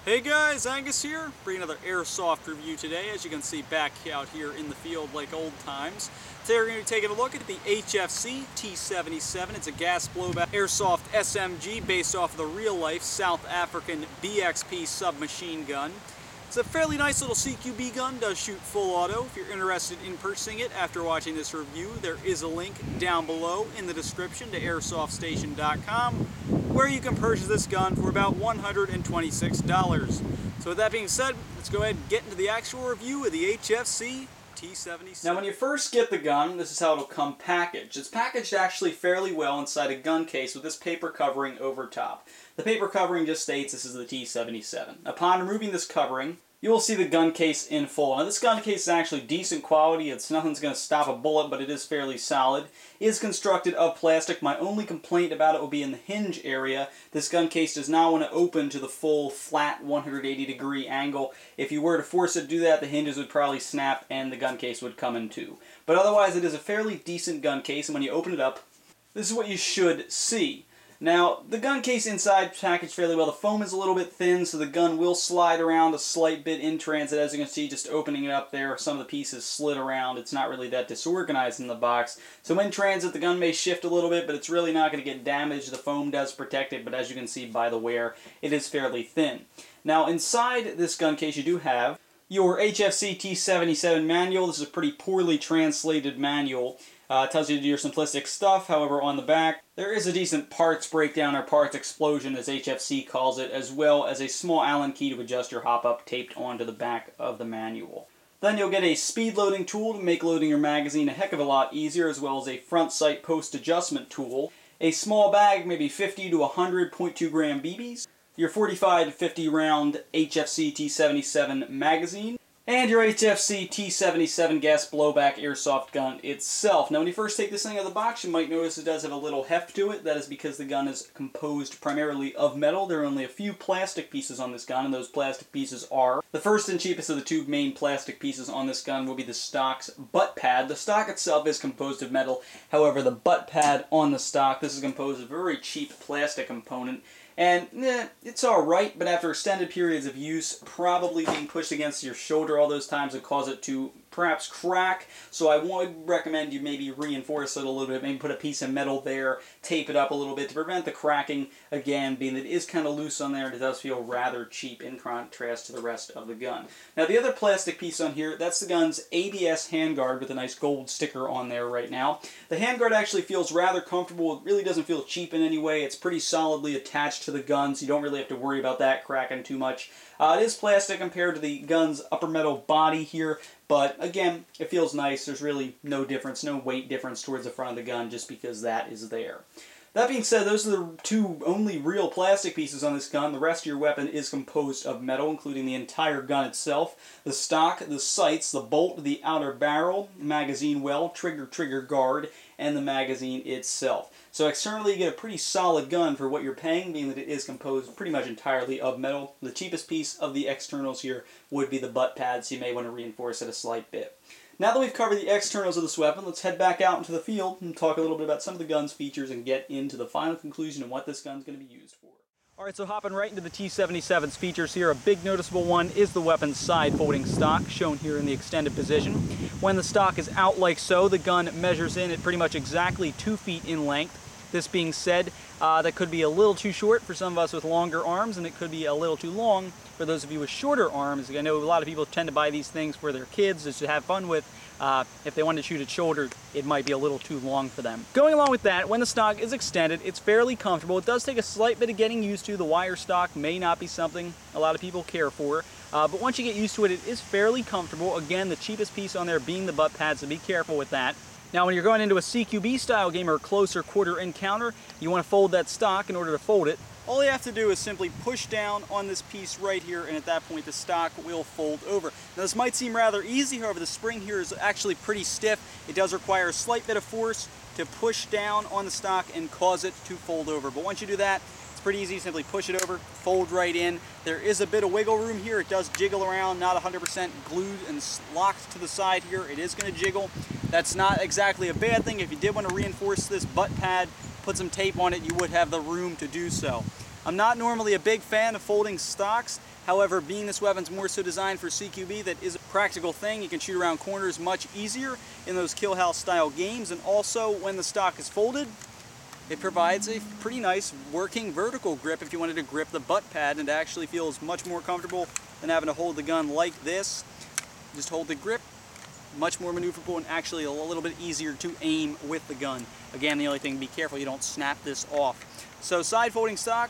Hey guys, Angus here, bringing another airsoft review today. As you can see, back out here in the field like old times. Today we're going to be taking a look at the HFC T77. It's a gas blowback airsoft SMG based off of the real-life South African BXP submachine gun. It's a fairly nice little CQB gun, does shoot full auto. If you're interested in purchasing it after watching this review, there is a link down below in the description to airsoftStation.com where you can purchase this gun for about $126. So with that being said, let's go ahead and get into the actual review of the HFC T77. Now when you first get the gun, this is how it'll come packaged. It's packaged actually fairly well inside a gun case with this paper covering over top. The paper covering just states this is the T77. Upon removing this covering, you will see the gun case in full. Now this gun case is actually decent quality. Nothing's going to stop a bullet, but it is fairly solid. It is constructed of plastic. My only complaint about it will be in the hinge area. This gun case does not want to open to the full flat 180-degree angle. If you were to force it to do that, the hinges would probably snap and the gun case would come in two. But otherwise, it is a fairly decent gun case, and when you open it up, this is what you should see. Now, the gun case inside is packaged fairly well. The foam is a little bit thin, so the gun will slide around a slight bit in transit. As you can see, just opening it up there, some of the pieces slid around. It's not really that disorganized in the box. So in transit, the gun may shift a little bit, but it's really not going to get damaged. The foam does protect it, but as you can see by the wear, it is fairly thin. Now, inside this gun case, you do have your HFC T77 manual. This is a pretty poorly translated manual. It tells you to do your simplistic stuff. However, on the back, there is a decent parts breakdown or parts explosion, as HFC calls it, as well as a small Allen key to adjust your hop-up taped onto the back of the manual. Then you'll get a speed loading tool to make loading your magazine a heck of a lot easier, as well as a front sight post adjustment tool. A small bag, maybe 50 to 100 0.2 gram BBs. Your 45 to 50 round HFC T77 magazine. And your HFC T77 gas blowback airsoft gun itself. Now when you first take this thing out of the box, you might notice it does have a little heft to it. That is because the gun is composed primarily of metal. There are only a few plastic pieces on this gun, and those plastic pieces are: the first and cheapest of the two main plastic pieces on this gun will be the stock's butt pad. The stock itself is composed of metal. However, the butt pad on the stock, this is composed of a very cheap plastic component. And it's alright, but after extended periods of use, probably being pushed against your shoulder all those times would cause it to perhaps crack. So I would recommend you maybe reinforce it a little bit, maybe put a piece of metal there, tape it up a little bit to prevent the cracking, again, being that it is kind of loose on there and it does feel rather cheap in contrast to the rest of the gun. Now the other plastic piece on here, that's the gun's ABS handguard with a nice gold sticker on there right now. The handguard actually feels rather comfortable. It really doesn't feel cheap in any way. It's pretty solidly attached to the gun, so you don't really have to worry about that cracking too much. It is plastic compared to the gun's upper metal body here, but again, it feels nice. There's really no difference, no weight difference towards the front of the gun just because that is there. That being said, those are the two only real plastic pieces on this gun. The rest of your weapon is composed of metal, including the entire gun itself, the stock, the sights, the bolt, the outer barrel, magazine well, trigger guard, and the magazine itself. So externally you get a pretty solid gun for what you're paying, being that it is composed pretty much entirely of metal. The cheapest piece of the externals here would be the butt pad, so you may want to reinforce it a slight bit. Now that we've covered the externals of this weapon, let's head back out into the field and talk a little bit about some of the gun's features and get into the final conclusion of what this gun's going to be used for. Alright, so hopping right into the T77's features here, a big noticeable one is the weapon's side folding stock, shown here in the extended position. When the stock is out like so, the gun measures in at pretty much exactly 2 feet in length. This being said, that could be a little too short for some of us with longer arms, and it could be a little too long for those of you with shorter arms. I know a lot of people tend to buy these things for their kids just to have fun with. If they want to shoot at shoulder, it might be a little too long for them. Going along with that, when the stock is extended, it's fairly comfortable. It does take a slight bit of getting used to. The wire stock may not be something a lot of people care for, but once you get used to it, it is fairly comfortable. Again, the cheapest piece on there being the butt pad, so be careful with that. Now when you're going into a CQB style game or a closer quarter encounter, you want to fold that stock in order to fold it. All you have to do is simply push down on this piece right here, and at that point the stock will fold over. Now this might seem rather easy, however the spring here is actually pretty stiff. It does require a slight bit of force to push down on the stock and cause it to fold over. But once you do that, it's pretty easy. Simply push it over, fold right in. There is a bit of wiggle room here. It does jiggle around, not 100% glued and locked to the side here. It is going to jiggle. That's not exactly a bad thing. If you did want to reinforce this butt pad, put some tape on it, you would have the room to do so. I'm not normally a big fan of folding stocks. However, being this weapon's more so designed for CQB, that is a practical thing. You can shoot around corners much easier in those kill house style games, and also when the stock is folded, it provides a pretty nice working vertical grip if you wanted to grip the butt pad, and it actually feels much more comfortable than having to hold the gun like this. Just hold the grip, much more maneuverable, and actually a little bit easier to aim with the gun. Again, the only thing, be careful you don't snap this off. So side folding stock,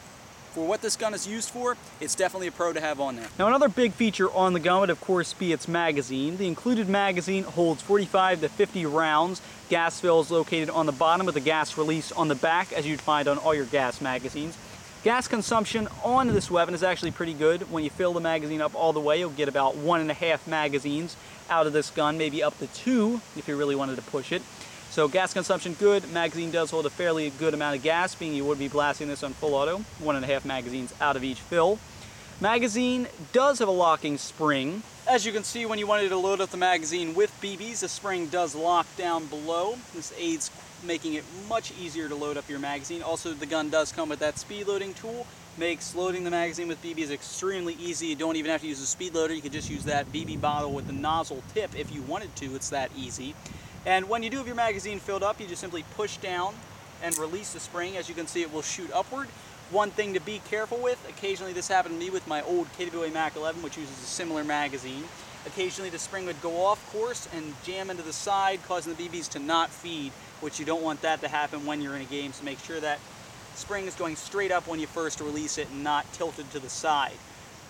for what this gun is used for, it's definitely a pro to have on there. Now another big feature on the gun would of course be its magazine. The included magazine holds 45 to 50 rounds. Gas fill is located on the bottom with the gas release on the back, as you'd find on all your gas magazines. Gas consumption on this weapon is actually pretty good. When you fill the magazine up all the way, you'll get about 1.5 magazines out of this gun, maybe up to 2 if you really wanted to push it. So gas consumption good. Magazine does hold a fairly good amount of gas, being you would be blasting this on full auto. 1.5 magazines out of each fill. Magazine does have a locking spring. As you can see, when you wanted to load up the magazine with BBs, the spring does lock down below. This aids making it much easier to load up your magazine. Also, the gun does come with that speed loading tool. Makes loading the magazine with BBs extremely easy. You don't even have to use a speed loader. You could just use that BB bottle with the nozzle tip if you wanted to. It's that easy. And when you do have your magazine filled up, you just simply push down and release the spring. As you can see, it will shoot upward. One thing to be careful with, occasionally this happened to me with my old KWA Mac 11, which uses a similar magazine. Occasionally the spring would go off course and jam into the side, causing the BBs to not feed, which you don't want that to happen when you're in a game. So make sure that spring is going straight up when you first release it and not tilted to the side.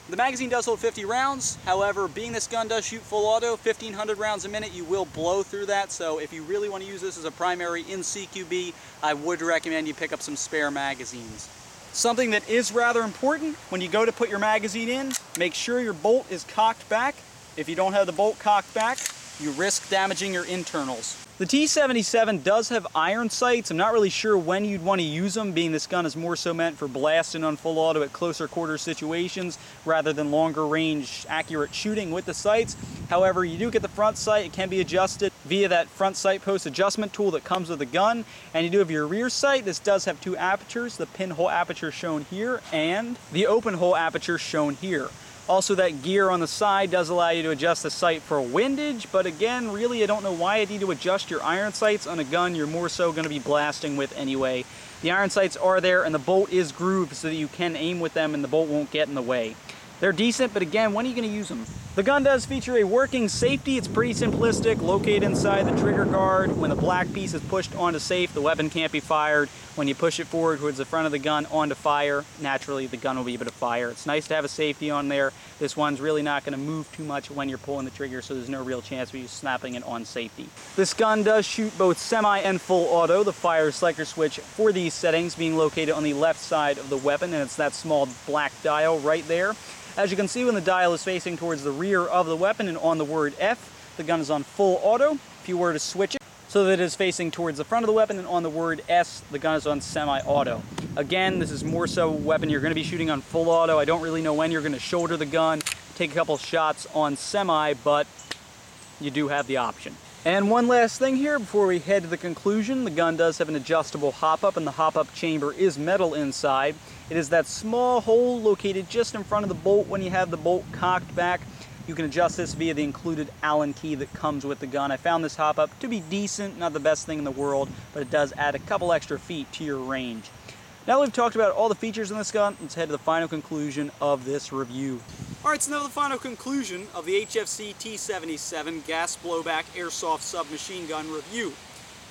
The magazine does hold 50 rounds. However, being this gun does shoot full auto, 1,500 rounds a minute, you will blow through that. So if you really want to use this as a primary in CQB, I would recommend you pick up some spare magazines. Something that is rather important, when you go to put your magazine in, make sure your bolt is cocked back. If you don't have the bolt cocked back, you risk damaging your internals. The T77 does have iron sights. I'm not really sure when you'd want to use them, being this gun is more so meant for blasting on full auto at closer quarter situations rather than longer range accurate shooting with the sights. However, you do get the front sight. It can be adjusted via that front sight post adjustment tool that comes with the gun. And you do have your rear sight. This does have 2 apertures, the pinhole aperture shown here and the open hole aperture shown here. Also, that gear on the side does allow you to adjust the sight for windage, but again, really I don't know why I need to adjust your iron sights on a gun you're more so going to be blasting with anyway. The iron sights are there and the bolt is grooved so that you can aim with them and the bolt won't get in the way. They're decent, but again, when are you going to use them? The gun does feature a working safety. It's pretty simplistic, located inside the trigger guard. When the black piece is pushed onto safe, the weapon can't be fired. When you push it forward towards the front of the gun onto fire, naturally the gun will be able to fire. It's nice to have a safety on there. This one's really not going to move too much when you're pulling the trigger, so there's no real chance of you snapping it on safety. This gun does shoot both semi and full auto. The fire selector switch for these settings being located on the left side of the weapon, and it's that small black dial right there. As you can see, when the dial is facing towards the rear of the weapon and on the word F, the gun is on full auto. If you were to switch it so that it is facing towards the front of the weapon and on the word S, the gun is on semi-auto. Again, this is more so a weapon you're going to be shooting on full auto. I don't really know when you're going to shoulder the gun, take a couple shots on semi, but you do have the option. And one last thing here before we head to the conclusion, the gun does have an adjustable hop-up, and the hop-up chamber is metal inside. It is that small hole located just in front of the bolt when you have the bolt cocked back. You can adjust this via the included Allen key that comes with the gun. I found this hop-up to be decent, not the best thing in the world, but it does add a couple extra feet to your range. Now that we've talked about all the features in this gun, let's head to the final conclusion of this review. Alright, so now the final conclusion of the HFC T77 gas blowback airsoft submachine gun review.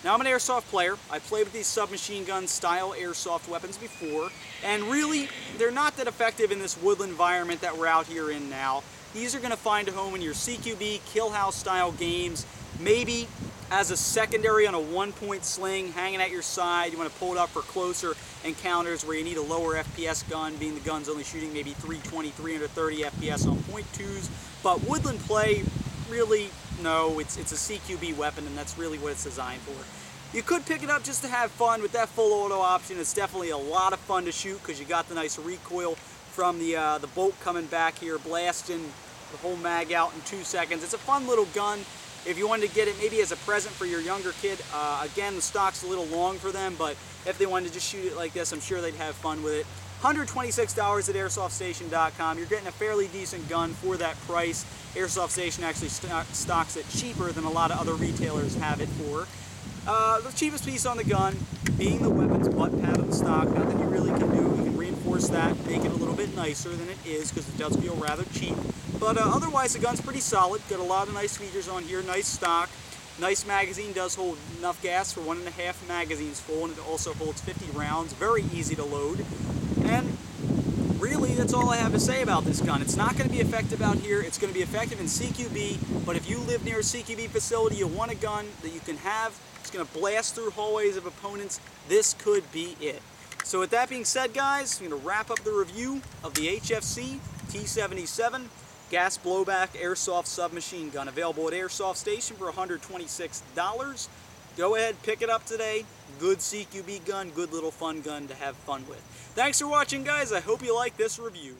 Now, I'm an airsoft player. I played with these submachine gun style airsoft weapons before, and really, they're not that effective in this woodland environment that we're out here in now. These are going to find a home in your CQB, kill house style games, maybe as a secondary on a one-point sling hanging at your side. You want to pull it up for closer encounters where you need a lower FPS gun, being the gun's only shooting maybe 320, 330 FPS on .2s. But woodland play, really, no, it's a CQB weapon, and that's really what it's designed for. You could pick it up just to have fun with that full auto option. It's definitely a lot of fun to shoot because you got the nice recoil from the bolt coming back here, blasting the whole mag out in 2 seconds. It's a fun little gun. If you wanted to get it maybe as a present for your younger kid, again, the stock's a little long for them, but if they wanted to just shoot it like this, I'm sure they'd have fun with it. $126 at airsoftstation.com. You're getting a fairly decent gun for that price. Airsoft Station actually stocks it cheaper than a lot of other retailers have it for. The cheapest piece on the gun being the weapon's butt pad of the stock. Nothing you really can do. You can reinforce that, make it a little bit nicer than it is because it does feel rather cheap. But otherwise, the gun's pretty solid. Got a lot of nice features on here. Nice stock. Nice magazine. Does hold enough gas for 1.5 magazines full, and it also holds 50 rounds. Very easy to load. And really, that's all I have to say about this gun. It's not going to be effective out here. It's going to be effective in CQB, but if you live near a CQB facility, you want a gun that you can have, it's going to blast through hallways of opponents, this could be it. So with that being said, guys, I'm going to wrap up the review of the HFC T77 gas blowback airsoft submachine gun, available at Airsoft Station for $126. Go ahead, pick it up today. Good CQB gun, good little fun gun to have fun with. Thanks for watching, guys. I hope you like this review.